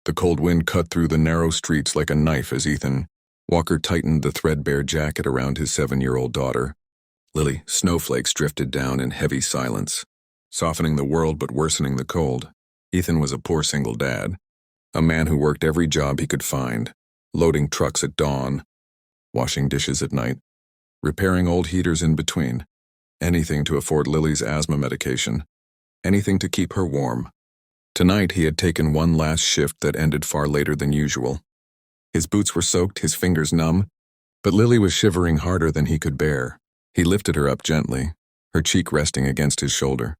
The cold wind cut through the narrow streets like a knife as Ethan Walker tightened the threadbare jacket around his 7-year-old daughter. Lily, snowflakes drifted down in heavy silence, softening the world but worsening the cold. Ethan was a poor single dad, a man who worked every job he could find, loading trucks at dawn, washing dishes at night, repairing old heaters in between, anything to afford Lily's asthma medication, anything to keep her warm. Tonight he had taken one last shift that ended far later than usual. His boots were soaked, his fingers numb, but Lily was shivering harder than he could bear. He lifted her up gently, her cheek resting against his shoulder.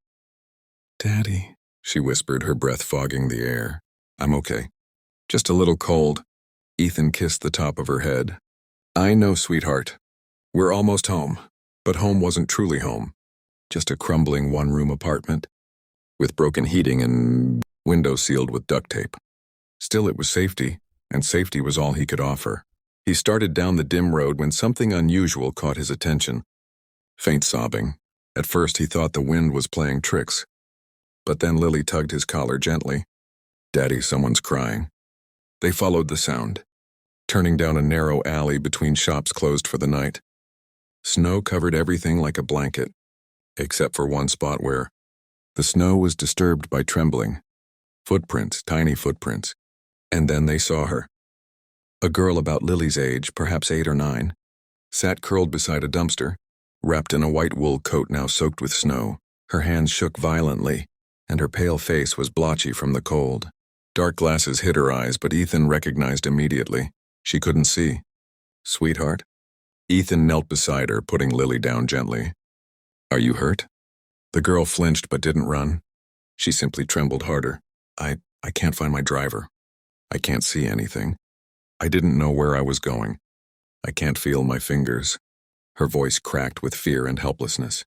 "Daddy," she whispered, her breath fogging the air. "I'm okay. Just a little cold." Ethan kissed the top of her head. "I know, sweetheart. We're almost home." But home wasn't truly home. Just a crumbling one-room apartment, with broken heating and windows sealed with duct tape. Still, it was safety, and safety was all he could offer. He started down the dim road when something unusual caught his attention. Faint sobbing. At first he thought the wind was playing tricks. But then Lily tugged his collar gently. "Daddy, someone's crying." They followed the sound, turning down a narrow alley between shops closed for the night. Snow covered everything like a blanket, except for one spot where the snow was disturbed by trembling. Footprints, tiny footprints. And then they saw her. A girl about Lily's age, perhaps 8 or 9, sat curled beside a dumpster, wrapped in a white wool coat now soaked with snow. Her hands shook violently, and her pale face was blotchy from the cold. Dark glasses hid her eyes, but Ethan recognized immediately. She couldn't see. "Sweetheart?" Ethan knelt beside her, putting Lily down gently. "Are you hurt?" The girl flinched but didn't run. She simply trembled harder. I can't find my driver. I can't see anything. I didn't know where I was going. I can't feel my fingers." Her voice cracked with fear and helplessness.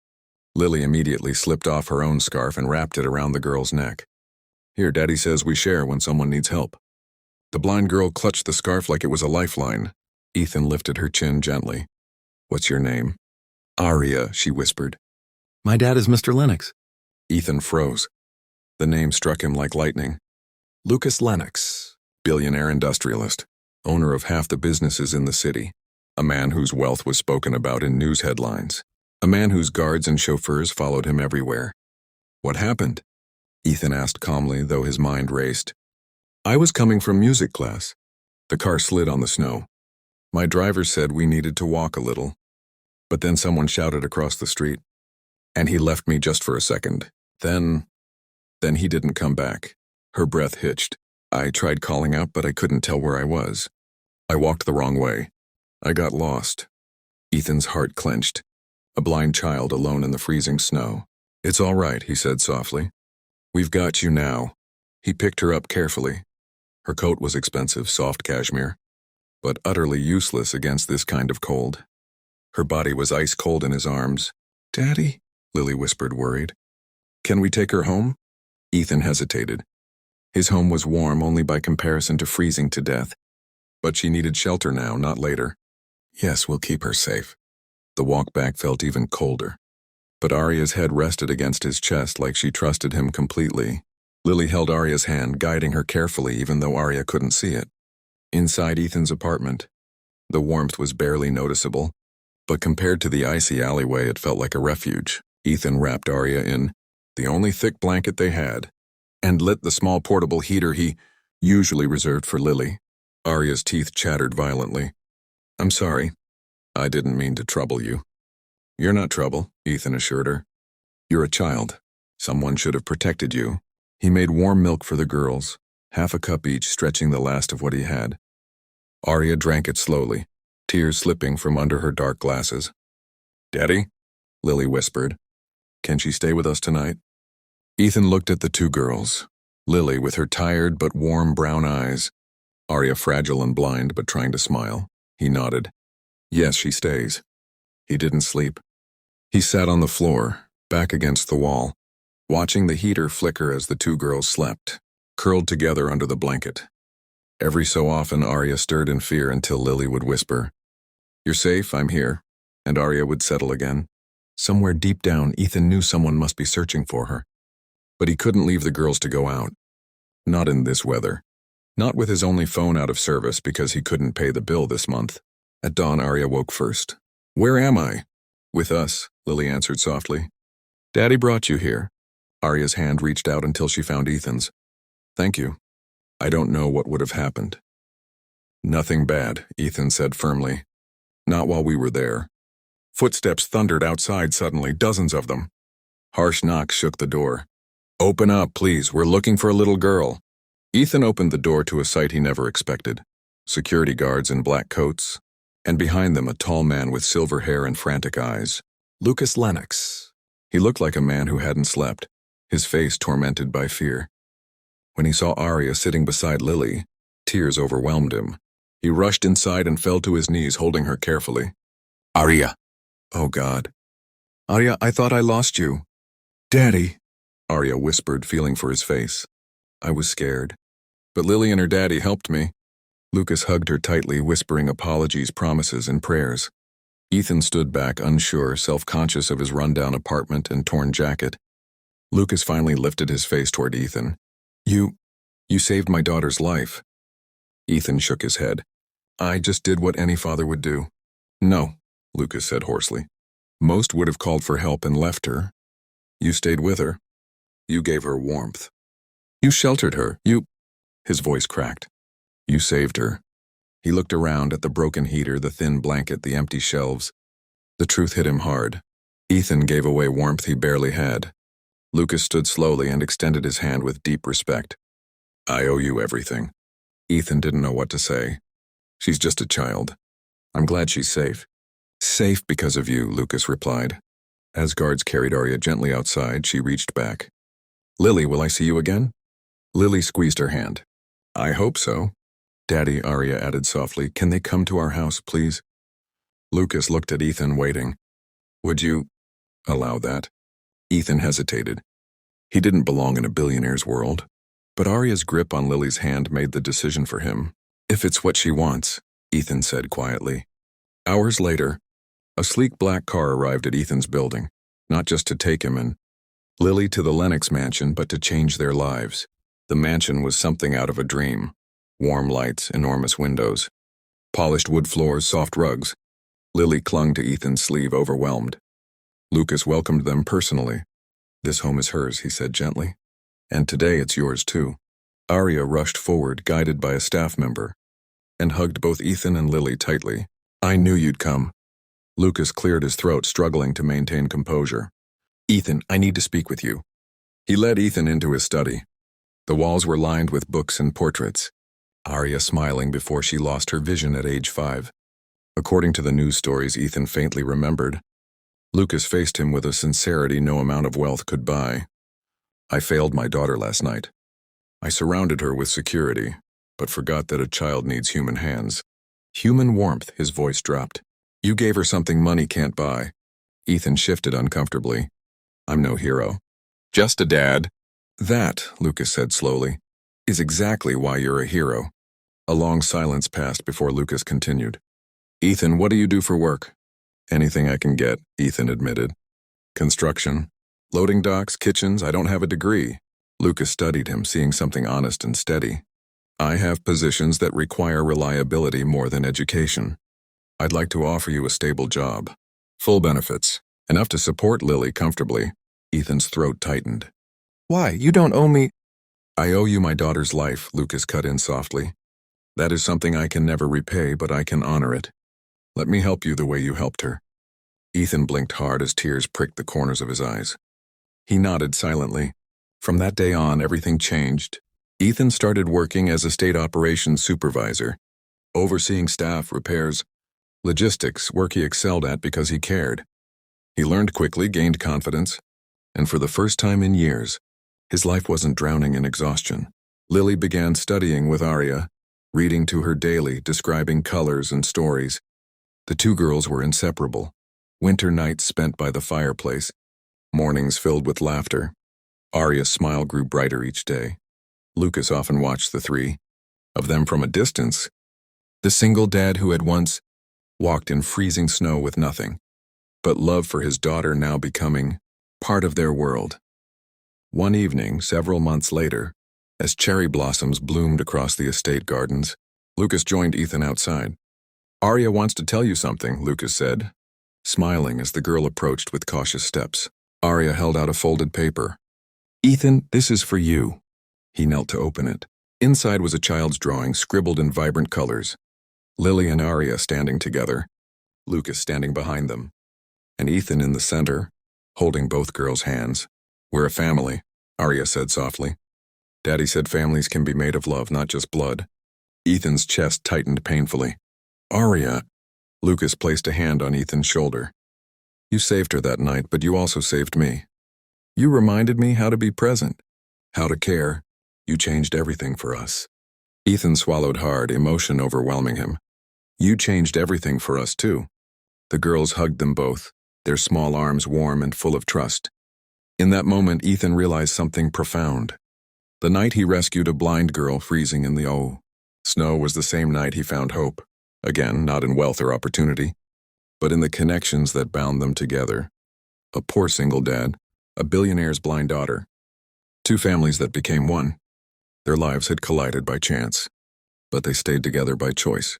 Lily immediately slipped off her own scarf and wrapped it around the girl's neck. "Here, Daddy says we share when someone needs help." The blind girl clutched the scarf like it was a lifeline. Ethan lifted her chin gently. "What's your name?" "Aria," she whispered. "My dad is Mr. Lennox." Ethan froze. The name struck him like lightning. Lucas Lennox, billionaire industrialist, owner of half the businesses in the city, a man whose wealth was spoken about in news headlines, a man whose guards and chauffeurs followed him everywhere. "What happened?" Ethan asked calmly, though his mind raced. "I was coming from music class." The car slid on the snow. "My driver said we needed to walk a little. But then someone shouted across the street. And he left me just for a second. Then he didn't come back." Her breath hitched. "I tried calling out, but I couldn't tell where I was. I walked the wrong way. I got lost." Ethan's heart clenched. A blind child alone in the freezing snow. "It's all right," he said softly. "We've got you now." He picked her up carefully. Her coat was expensive, soft cashmere, but utterly useless against this kind of cold. Her body was ice cold in his arms. "Daddy?" Lily whispered, worried. "Can we take her home?" Ethan hesitated. His home was warm only by comparison to freezing to death. But she needed shelter now, not later. "Yes, we'll keep her safe." The walk back felt even colder. But Aria's head rested against his chest like she trusted him completely. Lily held Aria's hand, guiding her carefully even though Aria couldn't see it. Inside Ethan's apartment, the warmth was barely noticeable, but compared to the icy alleyway it felt like a refuge. Ethan wrapped Aria in the only thick blanket they had, and lit the small portable heater he usually reserved for Lily. Aria's teeth chattered violently. "I'm sorry. I didn't mean to trouble you." "You're not trouble," Ethan assured her. "You're a child. Someone should have protected you." He made warm milk for the girls, half a cup each, stretching the last of what he had. Aria drank it slowly, tears slipping from under her dark glasses. "Daddy?" Lily whispered. "Can she stay with us tonight?" Ethan looked at the two girls, Lily with her tired but warm brown eyes, Aria fragile and blind but trying to smile. He nodded. "Yes, she stays." He didn't sleep. He sat on the floor, back against the wall, watching the heater flicker as the two girls slept, curled together under the blanket. Every so often Aria stirred in fear until Lily would whisper, "You're safe, I'm here," and Aria would settle again. Somewhere deep down, Ethan knew someone must be searching for her. But he couldn't leave the girls to go out. Not in this weather. Not with his only phone out of service because he couldn't pay the bill this month. At dawn, Arya woke first. "Where am I?" "With us," Lily answered softly. "Daddy brought you here." Arya's hand reached out until she found Ethan's. "Thank you. I don't know what would have happened." "Nothing bad," Ethan said firmly. "Not while we were there." Footsteps thundered outside suddenly, dozens of them. Harsh knocks shook the door. "Open up, please. We're looking for a little girl." Ethan opened the door to a sight he never expected. Security guards in black coats, and behind them a tall man with silver hair and frantic eyes. Lucas Lennox. He looked like a man who hadn't slept, his face tormented by fear. When he saw Arya sitting beside Lily, tears overwhelmed him. He rushed inside and fell to his knees, holding her carefully. "Arya." "Oh God. Arya, I thought I lost you." "Daddy," Arya whispered, feeling for his face. "I was scared. But Lily and her daddy helped me." Lucas hugged her tightly, whispering apologies, promises, and prayers. Ethan stood back, unsure, self-conscious of his run-down apartment and torn jacket. Lucas finally lifted his face toward Ethan. You saved my daughter's life." Ethan shook his head. "I just did what any father would do." "No," Lucas said hoarsely. "Most would have called for help and left her. You stayed with her. You gave her warmth. You sheltered her. His voice cracked. "You saved her." He looked around at the broken heater, the thin blanket, the empty shelves. The truth hit him hard. Ethan gave away warmth he barely had. Lucas stood slowly and extended his hand with deep respect. "I owe you everything." Ethan didn't know what to say. "She's just a child. I'm glad she's safe." "Safe because of you," Lucas replied. As guards carried Arya gently outside, she reached back. "Lily, will I see you again?" Lily squeezed her hand. "I hope so." "Daddy," Arya added softly, "can they come to our house, please?" Lucas looked at Ethan, waiting. "Would you allow that?" Ethan hesitated. He didn't belong in a billionaire's world. But Arya's grip on Lily's hand made the decision for him. "If it's what she wants," Ethan said quietly. Hours later, a sleek black car arrived at Ethan's building, not just to take him and Lily to the Lennox mansion, but to change their lives. The mansion was something out of a dream. Warm lights, enormous windows, polished wood floors, soft rugs. Lily clung to Ethan's sleeve, overwhelmed. Lucas welcomed them personally. "This home is hers," he said gently. "And today it's yours too." Arya rushed forward, guided by a staff member, and hugged both Ethan and Lily tightly. "I knew you'd come." Lucas cleared his throat, struggling to maintain composure. "Ethan, I need to speak with you." He led Ethan into his study. The walls were lined with books and portraits. Arya smiling before she lost her vision at age 5. According to the news stories Ethan faintly remembered, Lucas faced him with a sincerity no amount of wealth could buy. "I failed my daughter last night. I surrounded her with security, but forgot that a child needs human hands." "Human warmth," his voice dropped. "You gave her something money can't buy." Ethan shifted uncomfortably. "I'm no hero. Just a dad." "That," Lucas said slowly, "is exactly why you're a hero." A long silence passed before Lucas continued. "Ethan, what do you do for work?" "Anything I can get," Ethan admitted. "Construction. Loading docks, kitchens, I don't have a degree." Lucas studied him, seeing something honest and steady. "I have positions that require reliability more than education. I'd like to offer you a stable job. Full benefits. Enough to support Lily comfortably." Ethan's throat tightened. "Why? You don't owe me—" "I owe you my daughter's life," Lucas cut in softly. "That is something I can never repay, but I can honor it. Let me help you the way you helped her." Ethan blinked hard as tears pricked the corners of his eyes. He nodded silently. From that day on, everything changed. Ethan started working as a state operations supervisor, overseeing staff, repairs, logistics, work he excelled at because he cared. He learned quickly, gained confidence, and for the first time in years, his life wasn't drowning in exhaustion. Lily began studying with Arya, reading to her daily, describing colors and stories. The two girls were inseparable. Winter nights spent by the fireplace, mornings filled with laughter. Arya's smile grew brighter each day. Lucas often watched the three of them from a distance, the single dad who had once walked in freezing snow with nothing but love for his daughter, now becoming part of their world. One evening, several months later, As cherry blossoms bloomed across the estate gardens, Lucas joined Ethan outside. "Arya wants to tell you something," Lucas said, smiling as the girl approached with cautious steps. Arya held out a folded paper. "Ethan, this is for you." He knelt to open it. Inside was a child's drawing scribbled in vibrant colors. Lily and Arya standing together, Lucas standing behind them, and Ethan in the center, holding both girls' hands. "We're a family," Arya said softly. "Daddy said families can be made of love, not just blood." Ethan's chest tightened painfully. "Arya," Lucas placed a hand on Ethan's shoulder. "You saved her that night, but you also saved me. You reminded me how to be present, how to care. You changed everything for us." Ethan swallowed hard, emotion overwhelming him. "You changed everything for us, too." The girls hugged them both, their small arms warm and full of trust. In that moment, Ethan realized something profound. The night he rescued a blind girl freezing in the snow was the same night he found hope. Again, not in wealth or opportunity, but in the connections that bound them together. A poor single dad, a billionaire's blind daughter. Two families that became one. Their lives had collided by chance, but they stayed together by choice.